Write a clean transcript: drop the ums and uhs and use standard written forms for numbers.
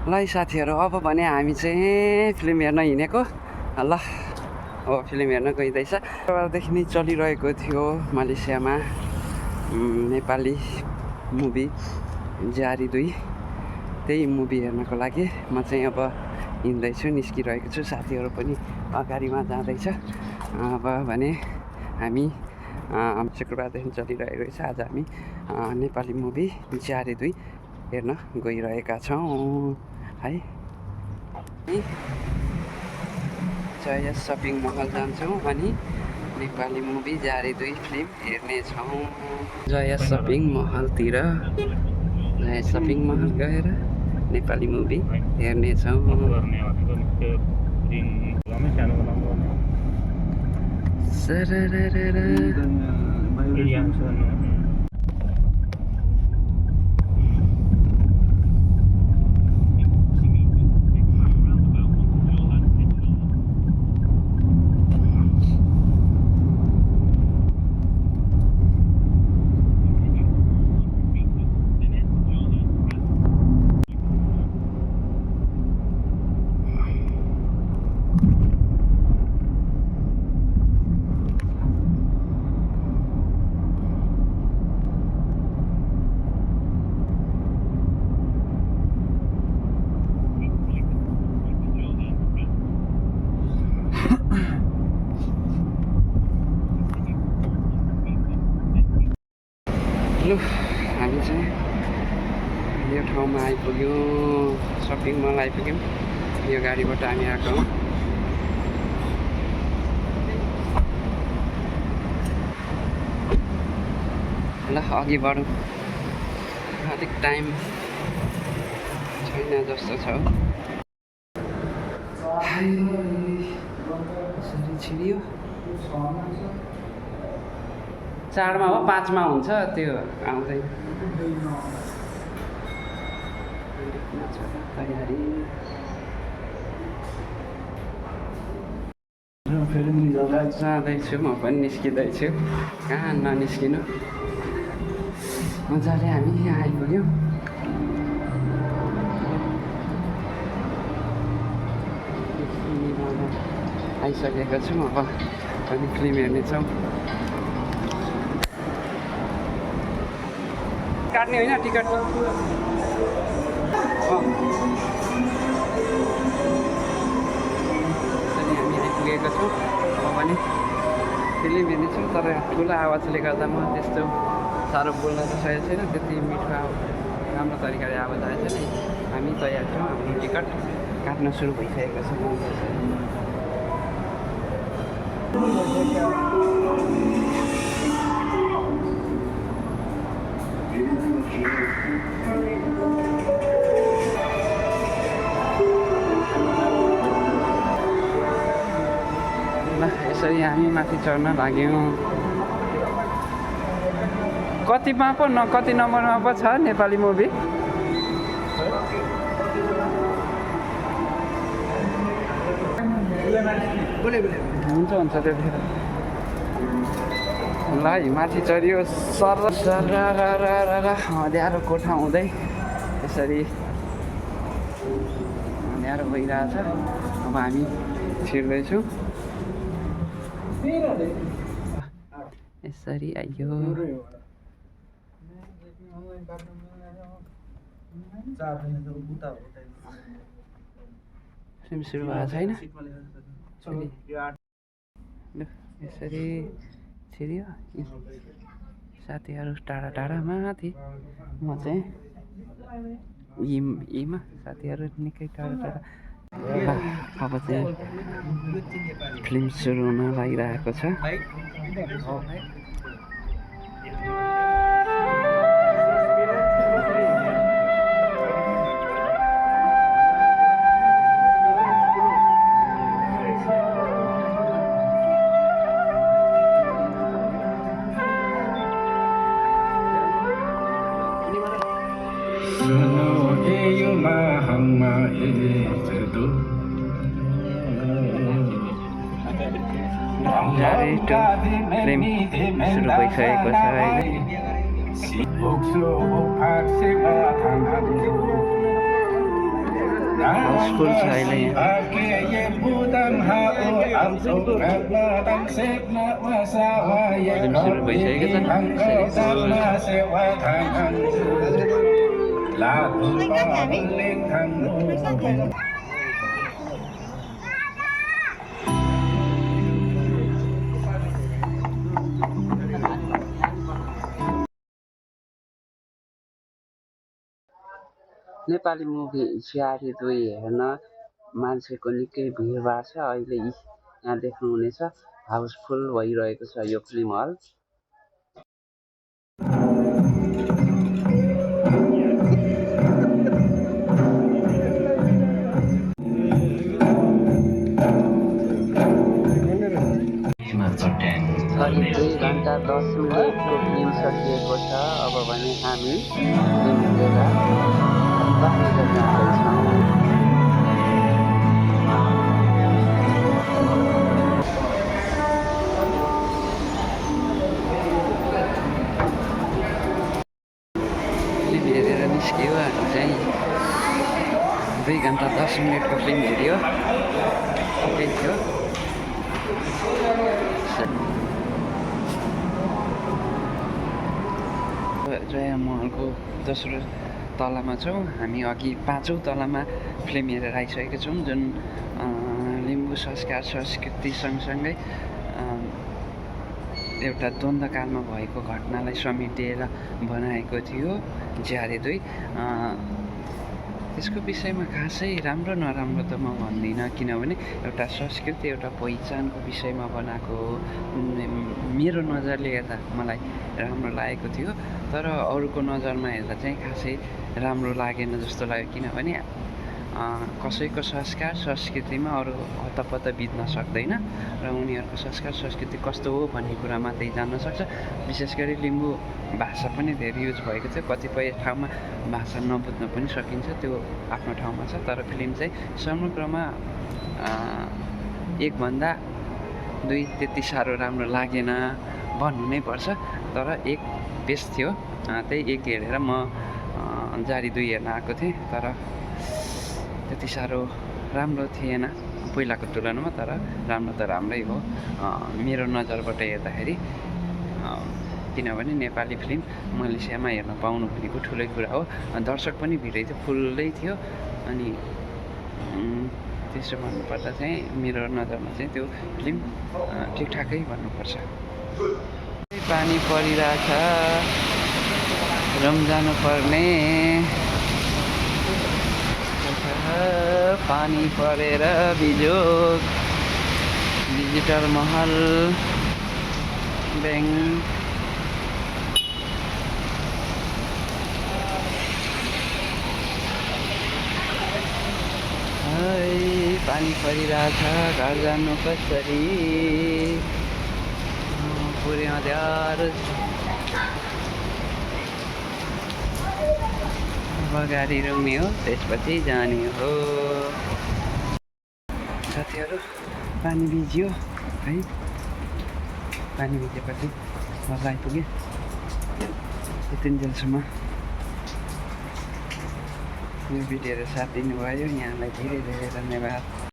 ल साथीहरू अब भने हामी चाहिँ फिल्म हेर्न हिँडेको ल अब फिल्म हेर्न गइँदैछ। देखि नै चलिरहेको थियो मलेसियामा नेपाली मुभी जारी 2 त्यही मुभी हेर्नको लागि म चाहिँ अब हिँड्दैछु निस्किरहेको छु। साथीहरू पनि अगाडिमा जाँदैछ। अब भने हामी शुक्रबारदेखि चलिरहेको रहेछ। आज हामी नेपाली मुभी जारी 2 हेर्न गइरहेका छौँ है। जय सपिङ महल जान्छौँ अनि नेपाली मुभी जारी 2 फिल्म हेर्नेछौँ। जय सपिङ महलतिर जय सपिङ महल गएर नेपाली मुभी हेर्नेछौँ। लु हामी चाहिँ यो ठाउँमा आइपुग्यौँ, सपिङ मल आइपुग्यौँ। यो गाडीबाट हामी आएको हौँ। ल अघि बढौँ, अलिक टाइम छैन जस्तो छ। यसरी छिरियो। 4मा हो 5मा हुन्छ त्यो आउँदैन। तयारी जाँदैछु, म पनि निस्किँदैछु। कहाँ ननिस्किनु, मजाले हामी यहाँ आइपुग्यौँ। आइसकेको छु। अब पनि फिल्म हेर्नेछौँ। काट्ने होइन टिकट। अनि हामी आइपुगेको छौँ। अब पनि फिल्म हेर्नेछौँ। तर ठुलो आवाजले गर्दा म त्यस्तो साह्रो बोल्न त सकेको छैन। त्यति मिठो राम्रो तरिकाले आवाज आएको छैन। हामी तयार छौँ। हाम्रो टिकट काट्न सुरु भइसकेको छ। ल यसरी हामी माथि चढ्न लाग्यौँ। कतिमा पो कति नम्बरमा पो छ नेपाली मुभी? हुन्छ हुन्छ त्यो ल माथि चढियो। सर अँध्यारो कोठा हुँदै यसरी अँध्यारो भइरहेछ। अब हामी छिर्दैछौँ। यसरी आइयो। फिल्म सुरु भएको छैन। यसरी छिर्यो। साथीहरू टाढा टाढा माथि, म चाहिँ यीमा साथीहरू निकै टाढा टाढा। अब चाहिँ फिल्म सुरु हुन लागिरहेको छ। फिल्म सुरु भइसकेको छ अहिले। फुल छ अहिले यहाँ फिल्म सुरु भइसकेको छ नेपाली मुभी झारी 2 हेर्न मान्छेको निकै भिडभाड छ अहिले यहाँ देख्नुहुनेछ हाउसफुल भइरहेको छ यो फिल्म हल करिब 2 घण्टा 10 मिनटको फिल्म सकिएको छ अब भने हामी फिल्म हेरेर बाहिर जाँदैछौँ फिल्म हेरेर निस्क्यो हामी चाहिँ 2 घण्टा 10 मिनटको फिल्म हेऱ्यो ठिकै थियो जया महलको दोस्रो तलामा छौँ हामी अघि 5औँ तलामा फिल्म हेरेर आइसकेका छौँ जुन लिम्बू संस्कार संस्कृति सँगसँगै एउटा द्वन्द्वकालमा भएको घटनालाई समेटेर बनाएको थियो झारी 2 त्यसको विषयमा खासै राम्रो नराम्रो त म भन्दिनँ किनभने एउटा संस्कृति एउटा पहिचानको विषयमा बनाएको हो मेरो नजरले हेर्दा मलाई राम्रो लागेको थियो तर अरूको नजरमा हेर्दा चाहिँ खासै राम्रो लागेन जस्तो लाग्यो किनभने कसैको संस्कार संस्कृतिमा अरू हतपत बित्न सक्दैन र उनीहरूको संस्कार संस्कृति कस्तो हो भन्ने कुरा मात्रै जान्न सक्छ विशेष गरी लिम्बू भाषा पनि धेरै युज भएको थियो कतिपय ठाउँमा भाषा नबुझ्न पनि सकिन्छ त्यो आफ्नो ठाउँमा छ तर फिल्म चाहिँ समग्रमा 1 भन्दा 2 त्यति साह्रो राम्रो लागेन भन्नु नै पर्छ तर 1 बेस्ट थियो त्यही 1 हेरेर म झारी 2 हेर्न आएको थिएँ तर त्यति साह्रो राम्रो थिएन पहिलाको तुलनामा तर राम्रो त राम्रै हो मेरो नजरबाट हेर्दाखेरि किनभने नेपाली फिल्म मलेसियामा हेर्न पाउनु भनेको ठुलै कुरा हो दर्शक पनि भिडै थियो फुल्लै थियो अनि त्यसो भन्नुपर्दा चाहिँ मेरो नजरमा चाहिँ त्यो फिल्म ठिकठाकै भन्नुपर्छ पानी परिरहेछ रुम जानुपर्ने पानी परेर बिजोग डिजिटल महल ब्याङ्क पानी परिरहेछ घर जानु कसरी पुर्याउँदै गाडी रुङ्ने हो त्यसपछि जाने हो साथीहरू पानी भिज्यो है पानी भिजेपछि घर आइपुग्यो यतिन्जेलसम्म यो भिडियोहरू साथ दिनुभयो यहाँलाई धेरै धेरै धन्यवाद